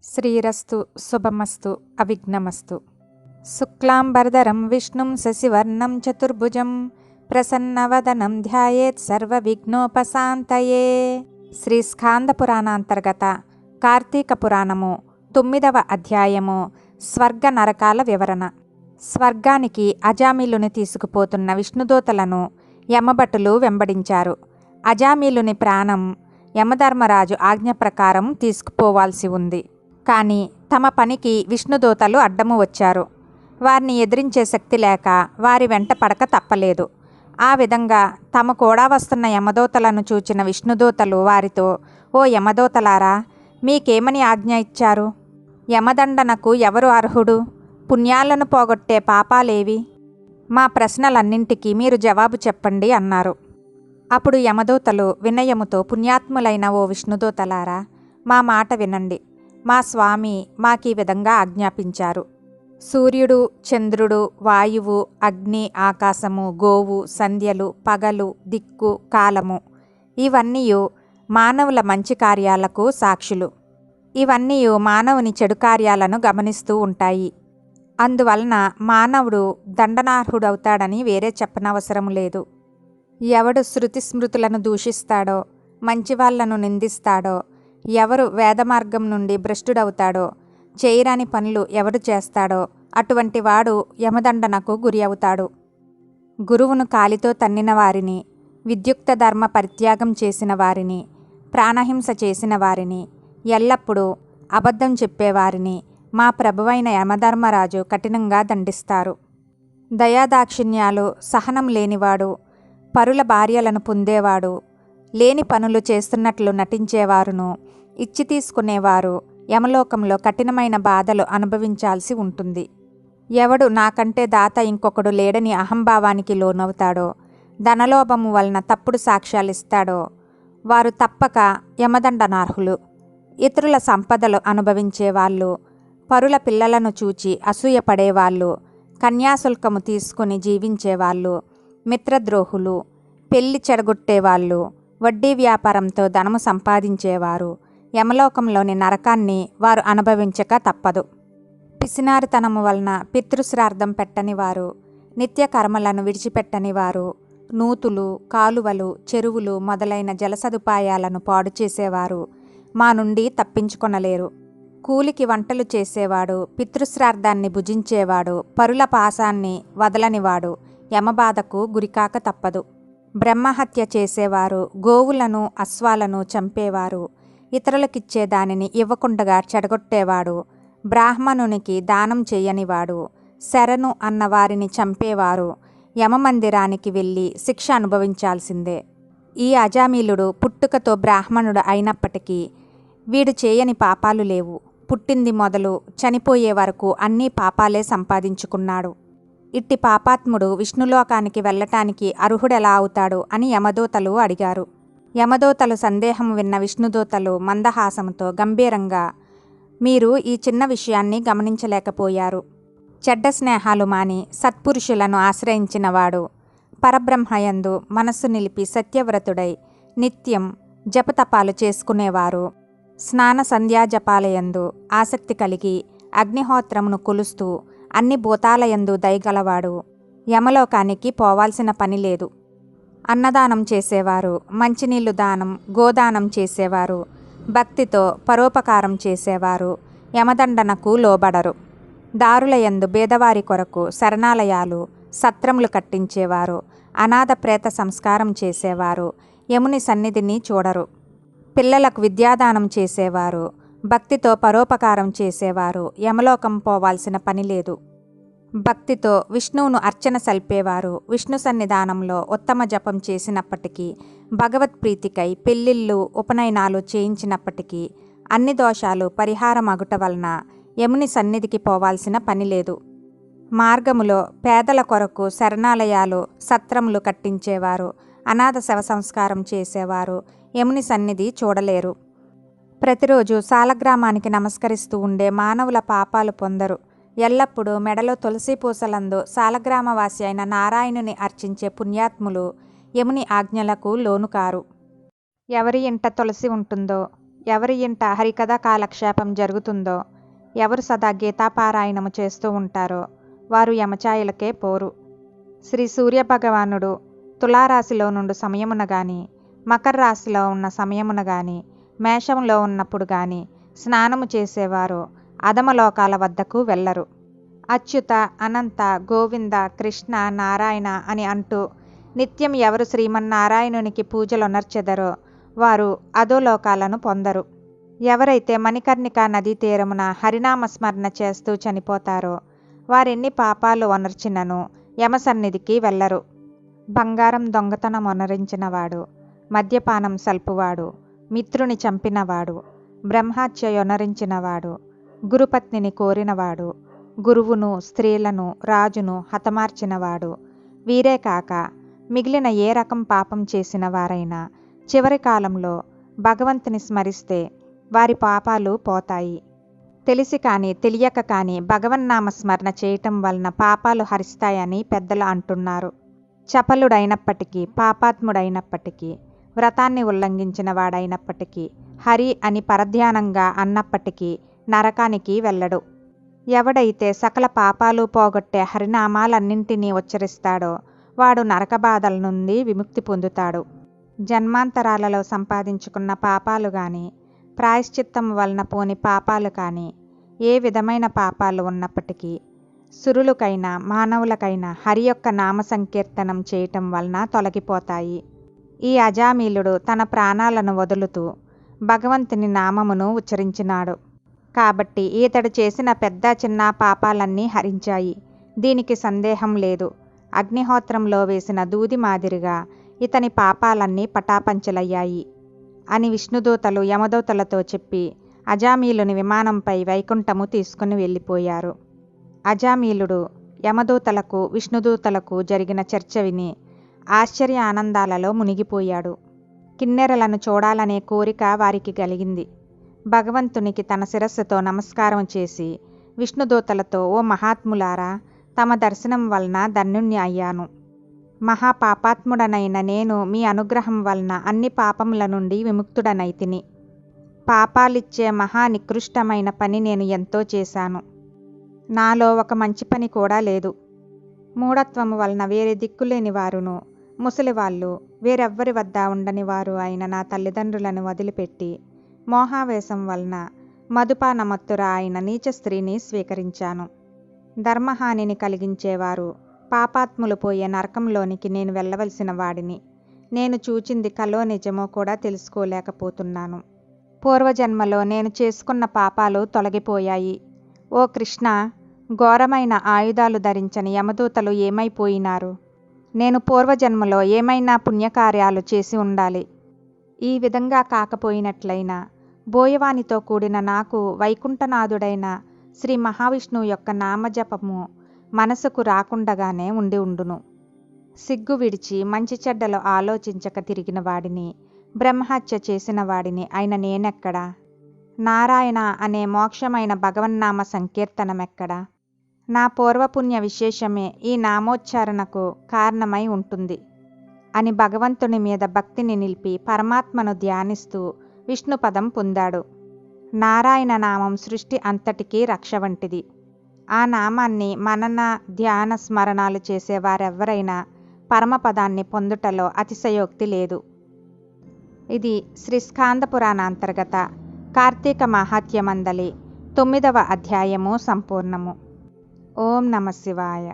శ్రీరస్తు శుభమస్తు అవిఘ్నమస్తు. శుక్లాంబరధరం విష్ణుం శశివర్ణం చతుర్భుజం ప్రసన్నవదనం ధ్యాయేత్ సర్వవిఘ్నోపశాంతయే. శ్రీ స్కాంద పురాణాంతర్గత కార్తీక పురాణము 9వ అధ్యాయము. స్వర్గ నరకాల వివరణ. స్వర్గానికి అజామిలుని తీసుకుపోతున్న విష్ణుదూతలను యమభటులు వెంబడించారు. అజామిలుని ప్రాణం యమధర్మరాజు ఆజ్ఞ ప్రకారం తీసుకుపోవాల్సి ఉంది. కానీ తమ పనికి విష్ణుదూతలు అడ్డము వచ్చారు. వారిని ఎదిరించే శక్తి లేక వారి వెంట పడక తప్పలేదు. ఆ విధంగా తమ కూడా వస్తున్న యమదూతలను చూచిన విష్ణుదూతలు వారితో, ఓ యమదూతలారా, మీకేమని ఆజ్ఞ ఇచ్చారు? యమదండనకు ఎవరు అర్హుడు? పుణ్యాలను పోగొట్టే పాపాలేవి? మా ప్రశ్నలన్నింటికీ మీరు జవాబు చెప్పండి అన్నారు. అప్పుడు యమదూతలు వినయముతో, పుణ్యాత్ములైన ఓ విష్ణుదూతలారా, మా మాట వినండి. మా స్వామి మాకీ విధంగా ఆజ్ఞాపించారు. సూర్యుడు, చంద్రుడు, వాయువు, అగ్ని, ఆకాశము, గోవు, సంధ్యలు, పగలు, దిక్కు, కాలము ఇవన్నీ మానవుల మంచి కార్యాలకు సాక్షులు. ఇవన్నీ మానవుని చెడు కార్యాలను గమనిస్తూ ఉంటాయి. అందువలన మానవుడు దండనార్హుడవుతాడని వేరే చెప్పనవసరం లేదు. ఎవడు శృతి స్మృతులను దూషిస్తాడో, మంచివాళ్లను నిందిస్తాడో, ఎవరు వేదమార్గం నుండి భ్రష్టుడవుతాడో, చేయరాని పనులు ఎవడు చేస్తాడో అటువంటి వాడు యమదండనకు గురి అవుతాడు. గురువును కాలితో తన్నిన వారిని, విద్యుక్త ధర్మ పరిత్యాగం చేసిన వారిని, ప్రాణహింస చేసిన వారిని, ఎల్లప్పుడూ అబద్ధం చెప్పేవారిని మా ప్రభువైన యమధర్మరాజు కఠినంగా దండిస్తారు. దయాదాక్షిణ్యాలు, సహనం లేనివాడు, పరుల భార్యలను పొందేవాడు, లేని పనులు చేస్తున్నట్లు నటించేవారును, ఇచ్చి తీసుకునేవారు యమలోకంలో కఠినమైన బాధలు అనుభవించాల్సి ఉంటుంది. ఎవడు నాకంటే దాత ఇంకొకడు లేడని అహంభావానికి లోనవుతాడో, ధనలోభము వలన తప్పుడు సాక్ష్యాలిస్తాడో వారు తప్పక యమదండనార్హులు. ఇతరుల సంపదలు అనుభవించేవాళ్ళు, పరుల పిల్లలను చూచి అసూయపడేవాళ్ళు, కన్యాశుల్కము తీసుకుని జీవించేవాళ్ళు, మిత్రద్రోహులు, పెళ్లి చెడగొట్టేవాళ్ళు, వడ్డీ వ్యాపారంతో ధనము సంపాదించేవారు యమలోకంలోని నరకాన్ని వారు అనుభవించక తప్పదు. పిసినారితనము వలన పితృశ్రార్థం పెట్టని వారు, నిత్య కర్మలను విడిచిపెట్టని వారు, నూతులు, కాలువలు, చెరువులు మొదలైన జల సదుపాయాలను పాడు చేసేవారు మా నుండి తప్పించుకొనలేరు. కూలికి వంటలు చేసేవాడు, పితృశ్రార్థాన్ని భుజించేవాడు, పరుల పాసాన్ని వదలనివాడు యమబాధకు గురికాక తప్పదు. బ్రహ్మహత్య చేసేవారు, గోవులను, అశ్వాలను చంపేవారు, ఇతరులకిచ్చే దానిని ఇవ్వకుండగా చెడగొట్టేవాడు, బ్రాహ్మణునికి దానం చేయనివాడు, శరణు అన్న వారిని చంపేవారు యమమందిరానికి వెళ్ళి శిక్ష అనుభవించాల్సిందే. ఈ అజామిలుడు పుట్టుకతో బ్రాహ్మణుడు అయినప్పటికీ వీడు చేయని పాపాలు లేవు. పుట్టింది మొదలు చనిపోయే వరకు అన్నీ పాపాలే సంపాదించుకున్నాడు. ఇట్టి పాపాత్ముడు విష్ణులోకానికి వెళ్ళటానికి అర్హుడెలా అవుతాడు అని యమదూతలు అడిగారు. యమదూతలు సందేహం విన్న విష్ణుదూతలు మందహాసంతో గంభీరంగా, మీరు ఈ చిన్న విషయాన్ని గమనించలేకపోయారు. చెడ్డ స్నేహాలు మాని సత్పురుషులను ఆశ్రయించినవాడు, పరబ్రహ్మయందు మనస్సు నిలిపి సత్యవ్రతుడై నిత్యం జపతపాలు చేసుకునేవారు, స్నాన సంధ్యాజపాలయందు ఆసక్తి కలిగి అగ్నిహోత్రమును కొలుస్తూ అన్ని భూతాలయందు దయగలవాడు యమలోకానికి పోవాల్సిన పని లేదు. అన్నదానం చేసేవారు, మంచినీళ్లు దానం, గోదానం చేసేవారు, భక్తితో పరోపకారం చేసేవారు యమదండనకు లోబడరు. దారులయందు పేదవారి కొరకు శరణాలయాలు, సత్రములు కట్టించేవారు, అనాథ ప్రేత సంస్కారం చేసేవారు యముని సన్నిధిని చూడరు. పిల్లలకు విద్యాదానం చేసేవారు, భక్తితో పరోపకారం చేసేవారు యమలోకం పోవాల్సిన పని లేదు. భక్తితో విష్ణువును అర్చన సల్పేవారు విష్ణు సన్నిధానంలో ఉత్తమ జపం చేసినప్పటికీ, భగవత్ప్రీతికై పెళ్ళిళ్ళు, ఉపనయనాలు చేయించినప్పటికీ అన్ని దోషాలు పరిహారమగుట వలన యముని సన్నిధికి పోవాల్సిన పని లేదు. మార్గములో పేదల కొరకు శరణాలయాలు, సత్రములు కట్టించేవారు, అనాథ శవ సంస్కారం చేసేవారు యముని సన్నిధి చూడలేరు. ప్రతిరోజు సాలగ్రామానికి నమస్కరిస్తూ ఉండే మానవుల పాపాలు పొందరు. ఎల్లప్పుడూ మెడలో తులసి పూసలందు సాలగ్రామవాసి అయిన నారాయణుని అర్చించే పుణ్యాత్ములు యముని ఆజ్ఞలకు లోనుకారు. ఎవరి ఇంట తులసి ఉంటుందో, ఎవరి ఇంట హరికథ కాలక్షేపం జరుగుతుందో, ఎవరు సదా గీతాపారాయణము చేస్తూ ఉంటారో వారు యమఛాయలకే పోరు. శ్రీ సూర్యభగవానుడు తులారాశిలో నుండి సమయమున గాని, మకర రాశిలో ఉన్న సమయమున గాని, మేషంలో ఉన్నప్పుడు గాని స్నానము చేసేవారు అధమలోకాల వద్దకు వెళ్ళరు. అచ్యుత, అనంత, గోవింద, కృష్ణ, నారాయణ అని అంటూ నిత్యం ఎవరు శ్రీమన్నారాయణునికి పూజలొనర్చెదరో వారు అధోలోకాలను పొందరు. ఎవరైతే మణికర్ణికా నదీ తీరమున హరినామస్మరణ చేస్తూ చనిపోతారో వారెన్ని పాపాలు ఒనర్చినను యమసన్నిధికి వెళ్ళరు. బంగారం దొంగతనం ఒనరించినవాడు, మద్యపానం సల్పువాడు, మిత్రుని చంపినవాడు, బ్రహ్మహత్యయొనరించినవాడు, గురుపత్నిని కోరినవాడు, గురువును, స్త్రీలను, రాజును హతమార్చినవాడు, వీరే కాక మిగిలిన ఏ రకం పాపం చేసిన వారైనా చివరి కాలంలో భగవంతుని స్మరిస్తే వారి పాపాలు పోతాయి. తెలిసి కానీ తెలియక కానీ భగవన్నామ స్మరణ చేయటం వలన పాపాలు హరిస్తాయని పెద్దలు అంటున్నారు. చపలుడైనప్పటికీ, పాపాత్ముడైనప్పటికీ, వ్రతాన్ని ఉల్లంఘించిన వాడైనప్పటికీ, హరి అని పరధ్యానంగా అన్నప్పటికీ నరకానికి వెళ్ళడు. ఎవడైతే సకల పాపాలు పోగొట్టే హరినామాలన్నింటినీ ఉచ్చరిస్తాడో వాడు నరక బాధల నుండి విముక్తి పొందుతాడు. జన్మాంతరాలలో సంపాదించుకున్న పాపాలు కానీ, ప్రాయశ్చిత్తం వలన పోని పాపాలు కానీ, ఏ విధమైన పాపాలు ఉన్నప్పటికీ సురులకైనా మానవులకైనా హరి యొక్క నామ సంకీర్తనం చేయటం వలన తొలగిపోతాయి. ఈ అజామీలుడు తన ప్రాణాలను వదులుతూ భగవంతుని నామమును ఉచ్చరించినాడు కాబట్టి ఈతడు చేసిన పెద్ద చిన్న పాపాలన్నీ హరించాయి. దీనికి సందేహం లేదు. అగ్నిహోత్రంలో వేసిన దూది మాదిరిగా ఇతని పాపాలన్నీ పటాపంచలయ్యాయి అని విష్ణుదూతలు యమదూతలతో చెప్పి అజామీలుని విమానంపై వైకుంఠము తీసుకుని వెళ్ళిపోయారు. అజామీలుడు యమదూతలకు, విష్ణుదూతలకు జరిగిన చర్చ విని ఆశ్చర్య ఆనందాలలో మునిగిపోయాడు. కిన్నెరలను చూడాలనే కోరిక వారికి కలిగింది. భగవంతునికి తన శిరస్సుతో నమస్కారం చేసి విష్ణుదూతలతో, ఓ మహాత్ములారా, తమ దర్శనం వలన ధన్యుణ్ణి అయ్యాను. మహాపాపాత్ముడనైన నేను మీ అనుగ్రహం వలన అన్ని పాపముల నుండి విముక్తుడనైతిని. పాపాలిచ్చే మహా నికృష్టమైన పని నేను ఎంతో చేశాను. నాలో ఒక మంచి పని కూడా లేదు. మూఢత్వము వలన వేరే దిక్కులేని వారును, ముసలివాళ్ళు, వేరెవ్వరి వద్ద ఉండని వారు అయిన నా తల్లిదండ్రులను వదిలిపెట్టి మోహావేశం వలన మధుపానమత్తుర అయిన నీచ స్త్రీని స్వీకరించాను. ధర్మహానిని కలిగించేవారు, పాపాత్ములు పోయే నరకంలోనికి నేను వెళ్ళవలసిన వాడిని. నేను చూచింది కలో నిజమో కూడా తెలుసుకోలేకపోతున్నాను. పూర్వజన్మలో నేను చేసుకున్న పాపాలు తొలగిపోయాయి. ఓ కృష్ణ, ఘోరమైన ఆయుధాలు ధరించని యమదూతలు ఏమైపోయినారు? నేను పూర్వజన్మలో ఏమైనా పుణ్యకార్యాలు చేసి ఉండాలి. ఈ విధంగా కాకపోయినట్లయినా బోయవానితో కూడిన నాకు వైకుంఠనాథుడైన శ్రీ మహావిష్ణువు యొక్క నామజపము మనసుకు రాకుండగానే ఉండును. సిగ్గు విడిచి మంచి చెడ్డలు ఆలోచించక తిరిగిన వాడిని, బ్రహ్మహత్య చేసిన వాడిని అయిన నేనెక్కడా? నారాయణ అనే మోక్షమైన భగవన్నామ సంకీర్తనమెక్కడా? నా పూర్వపుణ్య విశేషమే ఈ నామోచ్చారణకు కారణమై ఉంటుంది అని భగవంతుని మీద భక్తిని నిలిపి పరమాత్మను ధ్యానిస్తూ విష్ణుపదం పొందాడు. నారాయణ నామం సృష్టి అంతటికీ రక్ష వంటిది. ఆ నామాన్ని మనన, ధ్యాన, స్మరణాలు చేసేవారెవ్వరైనా పరమపదాన్ని పొందుటలో అతిశయోక్తి లేదు. ఇది శ్రీ స్కాంద పురాణాంతర్గత కార్తీక మాహాత్మ్యమందలి 9వ అధ్యాయము సంపూర్ణము. ఓం నమ శివాయ.